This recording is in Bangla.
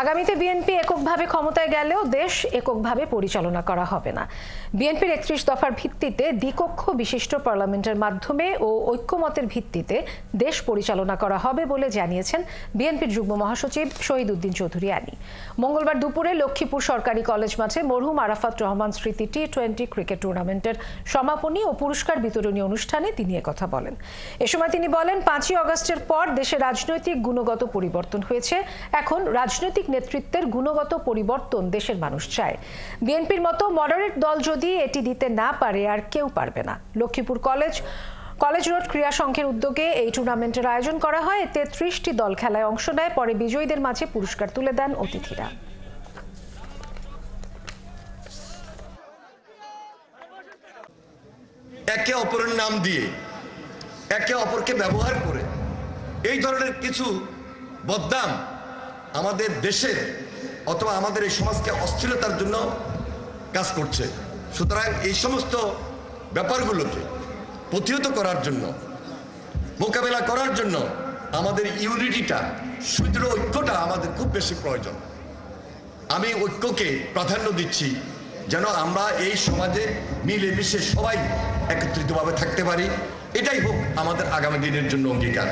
আগামীতে বিএনপি এককভাবে ক্ষমতায় গেলেও দেশ এককভাবে পরিচালনা করা হবে না। বিএনপির ৩১ দফার ভিত্তিতে দ্বিকক্ষ বিশিষ্ট পার্লামেন্টের মাধ্যমে ও ঐক্যমতের ভিত্তিতে দেশ পরিচালনা করা হবে বলে জানিয়েছেন বিএনপির যুগ্ম মহাসচিব শহীদ উদ্দিন চৌধুরী আনি। মঙ্গলবার দুপুরে লক্ষ্মীপুর সরকারি কলেজ মাঠে মরহুম আরাফাত রহমান স্মৃতি টি-20 ক্রিকেট টুর্নামেন্টের সমাপনী ও পুরস্কার বিতরণী অনুষ্ঠানে তিনি একথা বলেন। এ সময় তিনি বলেন, ৫ই আগস্টের পর দেশে রাজনৈতিক গুণগত পরিবর্তন হয়েছে। এখন রাজনৈতিক নেতৃত্বের গুণগত পরিবর্তন দেশের মানুষ চায়। বিএনপির মতো মডারেট দল যদি এটি দিতে না পারে, আর কেউ পারবে না। লক্ষ্মীপুর কলেজ রোড ক্রীড়া সংঘের উদ্যোগে এই টুর্নামেন্টের আয়োজন করা হয়। এতে ৩০টি দল খেলায় অংশ নেয়। পরে বিজয়ীদের মাঝে পুরস্কার তুলে দেন অতিথিরা। একে অপরের নাম দিয়ে, একে অপরকে ব্যবহার করে এই ধরনের কিছু বদনাম আমাদের দেশের অথবা আমাদের এই সমাজকে অস্থিরতার জন্য কাজ করছে। সুতরাং এই সমস্ত ব্যাপারগুলোকে প্রতিহত করার জন্য, মোকাবেলা করার জন্য আমাদের ইউনিটিটা, সুদৃঢ় ঐক্যটা আমাদের খুব বেশি প্রয়োজন। আমি ঐক্যকে প্রাধান্য দিচ্ছি, যেন আমরা এই সমাজে মিলেমিশে সবাই একত্রিতভাবে থাকতে পারি। এটাই হোক আমাদের আগামী দিনের জন্য অঙ্গীকার।